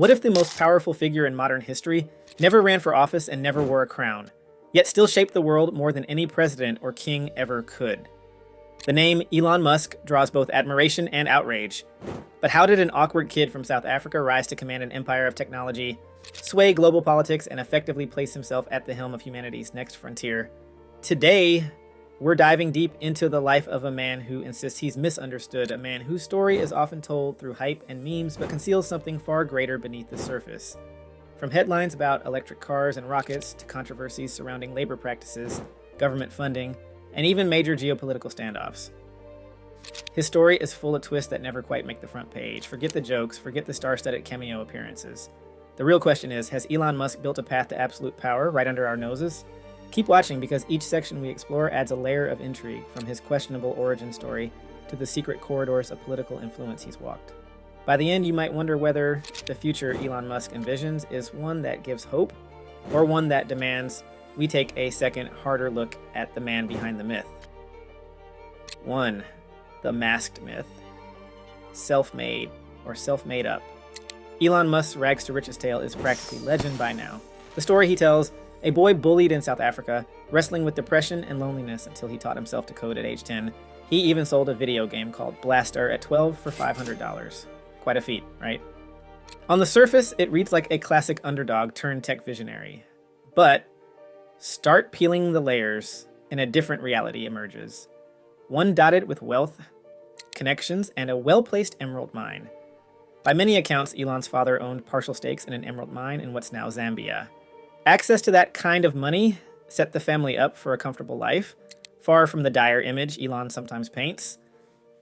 What if the most powerful figure in modern history never ran for office and never wore a crown, yet still shaped the world more than any president or king ever could? The name Elon Musk draws both admiration and outrage. But how did an awkward kid from South Africa rise to command an empire of technology, sway global politics, and effectively place himself at the helm of humanity's next frontier? Today, we're diving deep into the life of a man who insists he's misunderstood, a man whose story is often told through hype and memes, but conceals something far greater beneath the surface. From headlines about electric cars and rockets to controversies surrounding labor practices, government funding, and even major geopolitical standoffs. His story is full of twists that never quite make the front page. Forget the jokes, forget the star-studded cameo appearances. The real question is, has Elon Musk built a path to absolute power right under our noses? Keep watching, because each section we explore adds a layer of intrigue, from his questionable origin story to the secret corridors of political influence he's walked. By the end, you might wonder whether the future Elon Musk envisions is one that gives hope, or one that demands we take a second, harder look at the man behind the myth. 1. The masked myth. Self-made, or self-made up. Elon Musk's rags to riches tale is practically legend by now. The story he tells: a boy bullied in South Africa, wrestling with depression and loneliness until he taught himself to code at age 10. He even sold a video game called Blaster at 12 for $500. Quite a feat, right? On the surface, it reads like a classic underdog turned tech visionary. But start peeling the layers, and a different reality emerges. One dotted with wealth, connections, and a well-placed emerald mine. By many accounts, Elon's father owned partial stakes in an emerald mine in what's now Zambia. Access to that kind of money set the family up for a comfortable life, far from the dire image Elon sometimes paints.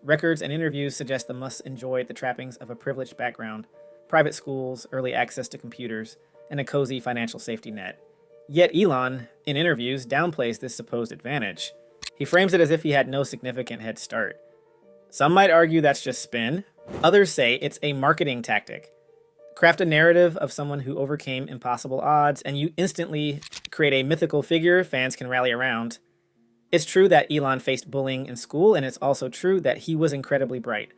Records and interviews suggest the Musks enjoyed the trappings of a privileged background, private schools, early access to computers, and a cozy financial safety net. Yet Elon, in interviews, downplays this supposed advantage. He frames it as if he had no significant head start. Some might argue that's just spin. Others say it's a marketing tactic. Craft a narrative of someone who overcame impossible odds, and you instantly create a mythical figure fans can rally around. It's true that Elon faced bullying in school, and it's also true that he was incredibly bright.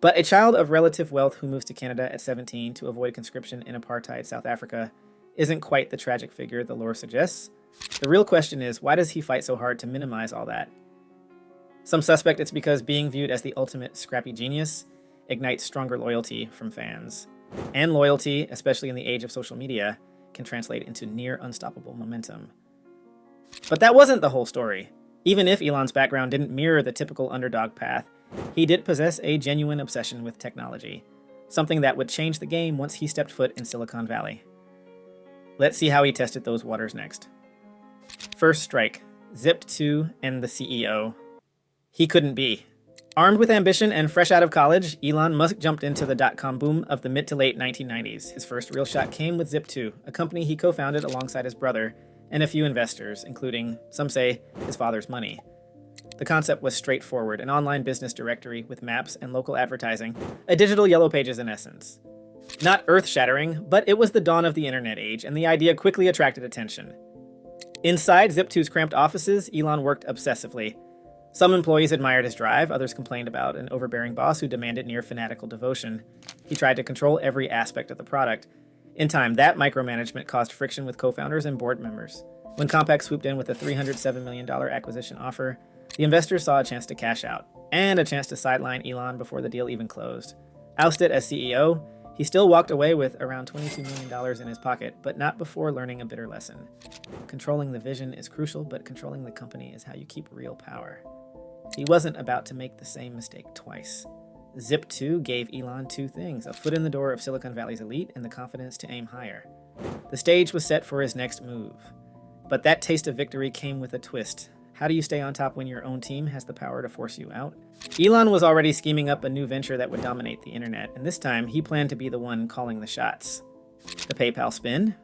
But a child of relative wealth who moves to Canada at 17 to avoid conscription in apartheid South Africa isn't quite the tragic figure the lore suggests. The real question is, why does he fight so hard to minimize all that? Some suspect it's because being viewed as the ultimate scrappy genius ignites stronger loyalty from fans. And loyalty, especially in the age of social media, can translate into near unstoppable momentum. But that wasn't the whole story. Even if Elon's background didn't mirror the typical underdog path, he did possess a genuine obsession with technology, something that would change the game once he stepped foot in Silicon Valley. Let's see how he tested those waters next. First strike, Zip2 and the CEO. He couldn't be. Armed with ambition and fresh out of college, Elon Musk jumped into the dot-com boom of the mid to late 1990s. His first real shot came with Zip2, a company he co-founded alongside his brother and a few investors, including, some say, his father's money. The concept was straightforward: an online business directory with maps and local advertising, a digital Yellow Pages in essence. Not earth-shattering, but it was the dawn of the internet age, and the idea quickly attracted attention. Inside Zip2's cramped offices, Elon worked obsessively. Some employees admired his drive, others complained about an overbearing boss who demanded near fanatical devotion. He tried to control every aspect of the product. In time, that micromanagement caused friction with co-founders and board members. When Compaq swooped in with a $307 million acquisition offer, the investors saw a chance to cash out, and a chance to sideline Elon before the deal even closed. Ousted as CEO, he still walked away with around $22 million in his pocket, but not before learning a bitter lesson. Controlling the vision is crucial, but controlling the company is how you keep real power. He wasn't about to make the same mistake twice. Zip2 gave Elon two things: a foot in the door of Silicon Valley's elite and the confidence to aim higher. The stage was set for his next move. But that taste of victory came with a twist. How do you stay on top when your own team has the power to force you out? Elon was already scheming up a new venture that would dominate the internet, and this time he planned to be the one calling the shots. The PayPal spin?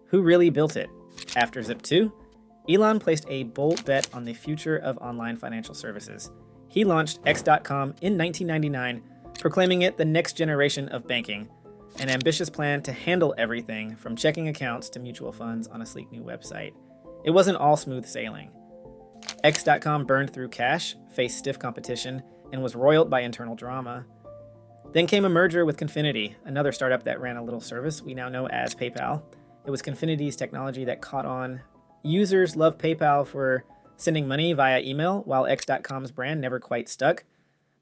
Who really built it? After Zip2, Elon placed a bold bet on the future of online financial services. He launched X.com in 1999, proclaiming it the next generation of banking, an ambitious plan to handle everything from checking accounts to mutual funds on a sleek new website. It wasn't all smooth sailing. X.com burned through cash, faced stiff competition, and was roiled by internal drama. Then came a merger with Confinity, another startup that ran a little service we now know as PayPal. It was Confinity's technology that caught on. Users loved PayPal for sending money via email, while X.com's brand never quite stuck.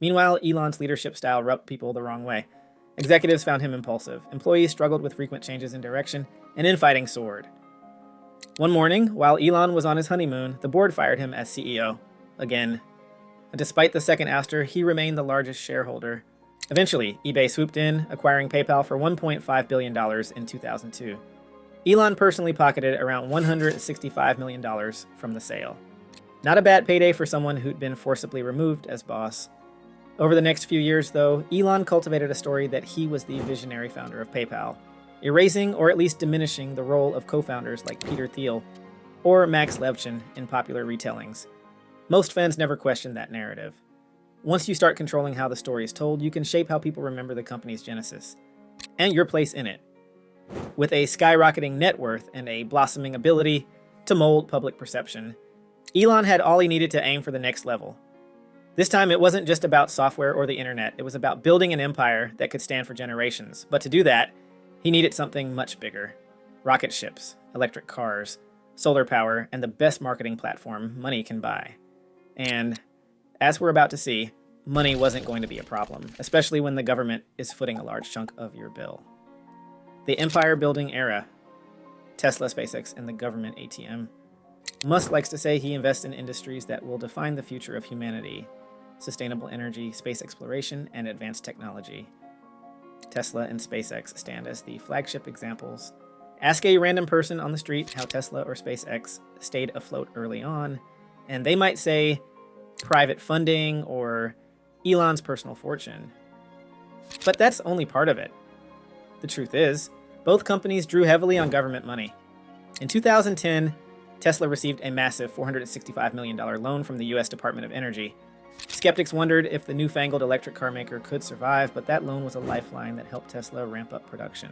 Meanwhile, Elon's leadership style rubbed people the wrong way. Executives found him impulsive, employees struggled with frequent changes in direction, and infighting soared. One morning, while Elon was on his honeymoon, the board fired him as CEO. Again. Despite the second ouster, he remained the largest shareholder. Eventually, eBay swooped in, acquiring PayPal for $1.5 billion in 2002. Elon personally pocketed around $165 million from the sale. Not a bad payday for someone who'd been forcibly removed as boss. Over the next few years, though, Elon cultivated a story that he was the visionary founder of PayPal, erasing or at least diminishing the role of co-founders like Peter Thiel or Max Levchin in popular retellings. Most fans never questioned that narrative. Once you start controlling how the story is told, you can shape how people remember the company's genesis and your place in it. With a skyrocketing net worth and a blossoming ability to mold public perception, Elon had all he needed to aim for the next level. This time, it wasn't just about software or the internet. It was about building an empire that could stand for generations. But to do that, he needed something much bigger. Rocket ships, electric cars, solar power, and the best marketing platform money can buy. And as we're about to see, money wasn't going to be a problem, especially when the government is footing a large chunk of your bill. The empire-building era. Tesla, SpaceX, and the government ATM. Musk likes to say he invests in industries that will define the future of humanity: sustainable energy, space exploration, and advanced technology. Tesla and SpaceX stand as the flagship examples. Ask a random person on the street how Tesla or SpaceX stayed afloat early on, and they might say private funding or Elon's personal fortune. But that's only part of it. The truth is, both companies drew heavily on government money. In 2010, Tesla received a massive $465 million loan from the US Department of Energy. Skeptics wondered if the newfangled electric car maker could survive, but that loan was a lifeline that helped Tesla ramp up production.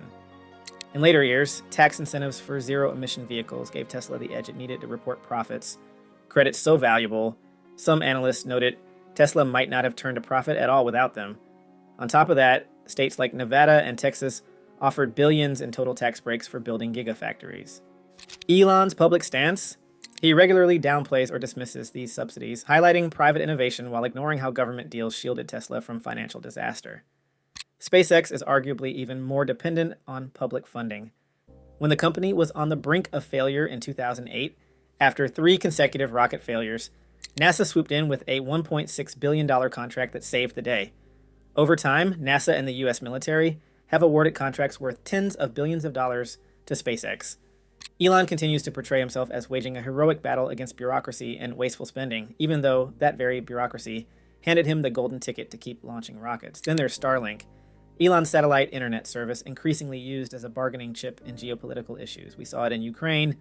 In later years, tax incentives for zero-emission vehicles gave Tesla the edge it needed to report profits. Credits so valuable, some analysts noted Tesla might not have turned a profit at all without them. On top of that, states like Nevada and Texas offered billions in total tax breaks for building gigafactories. Elon's public stance? He regularly downplays or dismisses these subsidies, highlighting private innovation while ignoring how government deals shielded Tesla from financial disaster. SpaceX is arguably even more dependent on public funding. When the company was on the brink of failure in 2008, after 3 consecutive rocket failures, NASA swooped in with a $1.6 billion contract that saved the day. Over time, NASA and the US military have awarded contracts worth tens of billions of dollars to SpaceX. Elon continues to portray himself as waging a heroic battle against bureaucracy and wasteful spending, even though that very bureaucracy handed him the golden ticket to keep launching rockets. Then there's Starlink, Elon's satellite internet service, increasingly used as a bargaining chip in geopolitical issues. We saw it in Ukraine,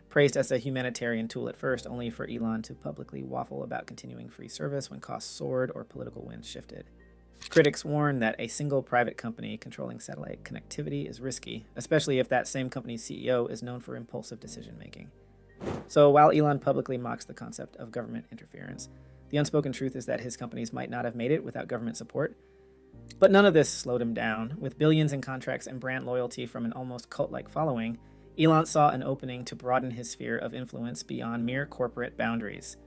praised as a humanitarian tool at first, only for Elon to publicly waffle about continuing free service when costs soared or political winds shifted. Critics warn that a single private company controlling satellite connectivity is risky, especially if that same company's CEO is known for impulsive decision-making. So while Elon publicly mocks the concept of government interference, the unspoken truth is that his companies might not have made it without government support. But none of this slowed him down. With billions in contracts and brand loyalty from an almost cult-like following, Elon saw an opening to broaden his sphere of influence beyond mere corporate boundaries.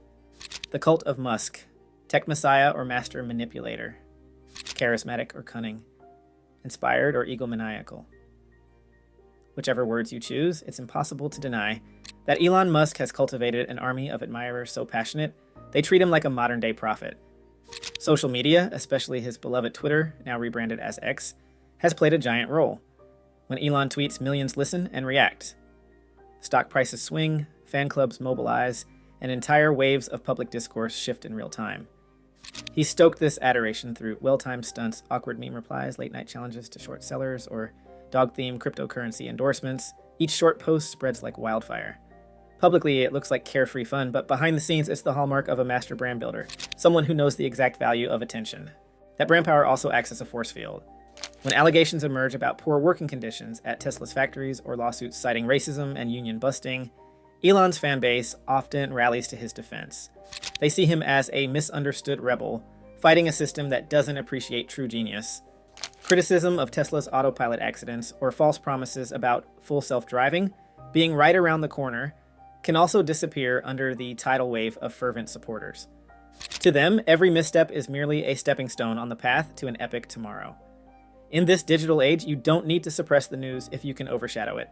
The cult of Musk, tech messiah or master manipulator, charismatic or cunning, inspired or egomaniacal. Whichever words you choose, it's impossible to deny that Elon Musk has cultivated an army of admirers so passionate, they treat him like a modern-day prophet. Social media, especially his beloved Twitter, now rebranded as X, has played a giant role. When Elon tweets, millions listen and react. Stock prices swing, fan clubs mobilize, and entire waves of public discourse shift in real time. He stoked this adoration through well-timed stunts, awkward meme replies, late-night challenges to short sellers, or dog-themed cryptocurrency endorsements. Each short post spreads like wildfire. Publicly, it looks like carefree fun, but behind the scenes, it's the hallmark of a master brand builder, someone who knows the exact value of attention. That brand power also acts as a force field. When allegations emerge about poor working conditions at Tesla's factories or lawsuits citing racism and union busting, Elon's fan base often rallies to his defense. They see him as a misunderstood rebel, fighting a system that doesn't appreciate true genius. Criticism of Tesla's autopilot accidents or false promises about full self-driving being right around the corner can also disappear under the tidal wave of fervent supporters. To them, every misstep is merely a stepping stone on the path to an epic tomorrow. In this digital age, you don't need to suppress the news if you can overshadow it.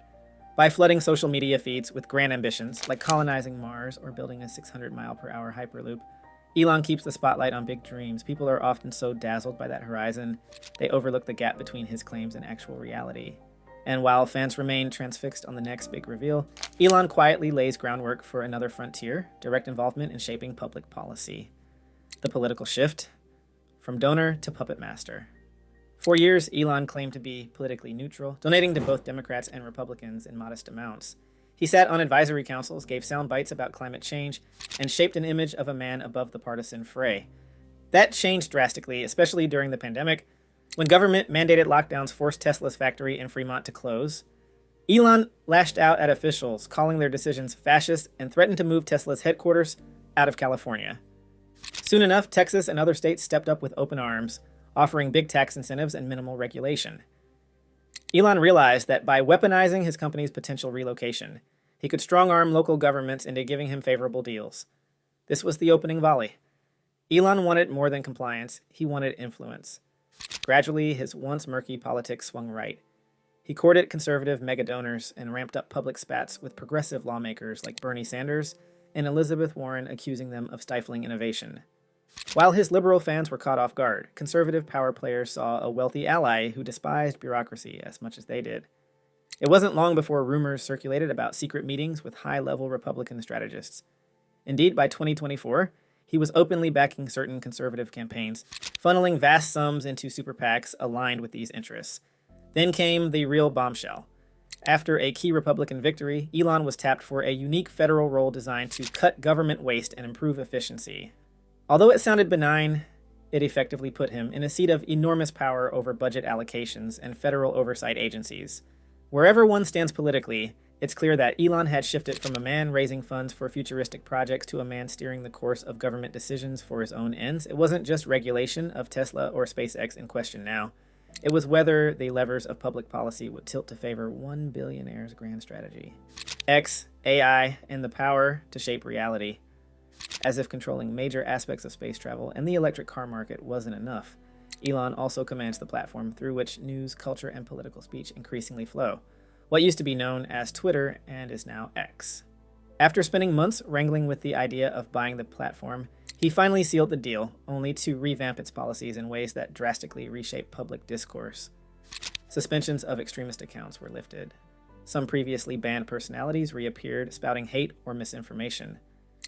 By flooding social media feeds with grand ambitions, like colonizing Mars or building a 600-mile-per-hour Hyperloop, Elon keeps the spotlight on big dreams. People are often so dazzled by that horizon, they overlook the gap between his claims and actual reality. And while fans remain transfixed on the next big reveal, Elon quietly lays groundwork for another frontier, direct involvement in shaping public policy. The political shift, from donor to puppet master. For years, Elon claimed to be politically neutral, donating to both Democrats and Republicans in modest amounts. He sat on advisory councils, gave sound bites about climate change, and shaped an image of a man above the partisan fray. That changed drastically, especially during the pandemic, when government-mandated lockdowns forced Tesla's factory in Fremont to close. Elon lashed out at officials, calling their decisions fascist, and threatened to move Tesla's headquarters out of California. Soon enough, Texas and other states stepped up with open arms, offering big tax incentives and minimal regulation. Elon realized that by weaponizing his company's potential relocation, he could strong-arm local governments into giving him favorable deals. This was the opening volley. Elon wanted more than compliance, he wanted influence. Gradually, his once murky politics swung right. He courted conservative mega-donors and ramped up public spats with progressive lawmakers like Bernie Sanders and Elizabeth Warren, accusing them of stifling innovation. While his liberal fans were caught off guard, conservative power players saw a wealthy ally who despised bureaucracy as much as they did. It wasn't long before rumors circulated about secret meetings with high-level Republican strategists. Indeed, by 2024, he was openly backing certain conservative campaigns, funneling vast sums into super PACs aligned with these interests. Then came the real bombshell. After a key Republican victory, Elon was tapped for a unique federal role designed to cut government waste and improve efficiency. Although it sounded benign, it effectively put him in a seat of enormous power over budget allocations and federal oversight agencies. Wherever one stands politically, it's clear that Elon had shifted from a man raising funds for futuristic projects to a man steering the course of government decisions for his own ends. It wasn't just regulation of Tesla or SpaceX in question now. It was whether the levers of public policy would tilt to favor one billionaire's grand strategy. X, AI, and the power to shape reality. As if controlling major aspects of space travel and the electric car market wasn't enough, Elon also commands the platform through which news, culture, and political speech increasingly flow, what used to be known as Twitter and is now X. After spending months wrangling with the idea of buying the platform, he finally sealed the deal, only to revamp its policies in ways that drastically reshape public discourse. Suspensions of extremist accounts were lifted. Some previously banned personalities reappeared, spouting hate or misinformation.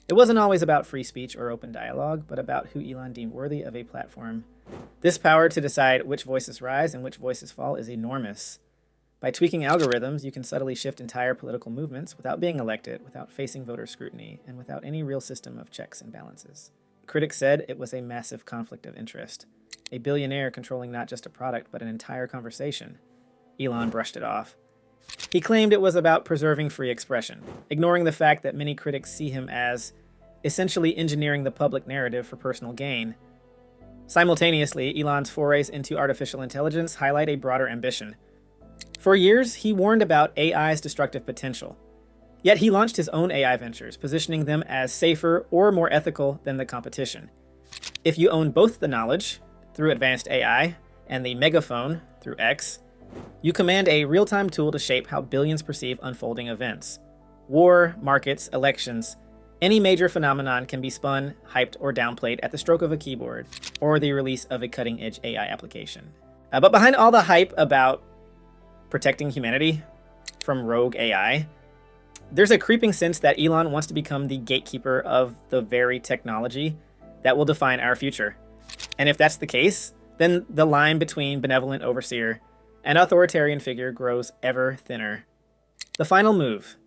It wasn't always about free speech or open dialogue, but about who Elon deemed worthy of a platform. This power to decide which voices rise and which voices fall is enormous. By tweaking algorithms, you can subtly shift entire political movements without being elected, without facing voter scrutiny, and without any real system of checks and balances. Critics said it was a massive conflict of interest. A billionaire controlling not just a product, but an entire conversation. Elon brushed it off. He claimed it was about preserving free expression, ignoring the fact that many critics see him as essentially engineering the public narrative for personal gain. Simultaneously, Elon's forays into artificial intelligence highlight a broader ambition. For years, he warned about AI's destructive potential. Yet he launched his own AI ventures, positioning them as safer or more ethical than the competition. If you own both the knowledge, through advanced AI, and the megaphone, through X, you command a real-time tool to shape how billions perceive unfolding events. War, markets, elections, any major phenomenon can be spun, hyped, or downplayed at the stroke of a keyboard, or the release of a cutting-edge AI application. But behind all the hype about protecting humanity from rogue AI, there's a creeping sense that Elon wants to become the gatekeeper of the very technology that will define our future. And if that's the case, then the line between benevolent overseer and authoritarian figure grows ever thinner. The final move,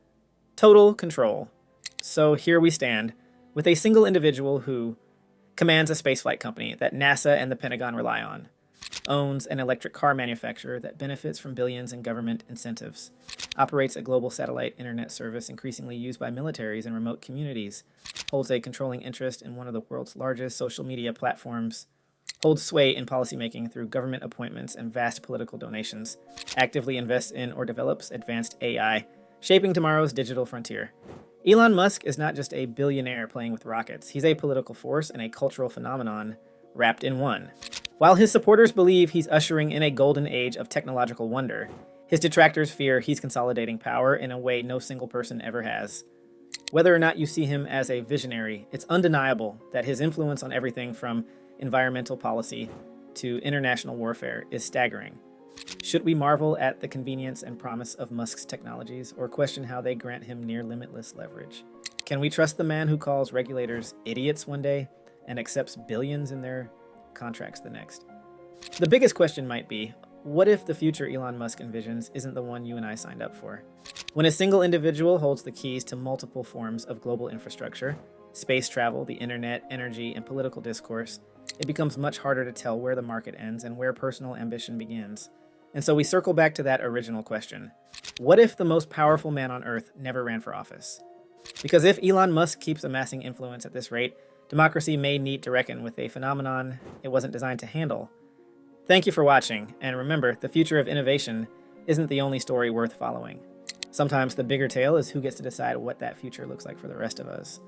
total control. So here we stand, with a single individual who commands a spaceflight company that NASA and the Pentagon rely on, owns an electric car manufacturer that benefits from billions in government incentives, operates a global satellite internet service increasingly used by militaries in remote communities, holds a controlling interest in one of the world's largest social media platforms, holds sway in policymaking through government appointments and vast political donations, actively invests in or develops advanced AI, shaping tomorrow's digital frontier. Elon Musk is not just a billionaire playing with rockets, he's a political force and a cultural phenomenon wrapped in one. While his supporters believe he's ushering in a golden age of technological wonder, his detractors fear he's consolidating power in a way no single person ever has. Whether or not you see him as a visionary, it's undeniable that his influence on everything from environmental policy to international warfare is staggering. Should we marvel at the convenience and promise of Musk's technologies, or question how they grant him near limitless leverage? Can we trust the man who calls regulators idiots one day and accepts billions in their contracts the next? The biggest question might be, what if the future Elon Musk envisions isn't the one you and I signed up for? When a single individual holds the keys to multiple forms of global infrastructure, space travel, the internet, energy, and political discourse, it becomes much harder to tell where the market ends and where personal ambition begins. And so we circle back to that original question. What if the most powerful man on Earth never ran for office? Because if Elon Musk keeps amassing influence at this rate, democracy may need to reckon with a phenomenon it wasn't designed to handle. Thank you for watching, and remember, the future of innovation isn't the only story worth following. Sometimes the bigger tale is who gets to decide what that future looks like for the rest of us.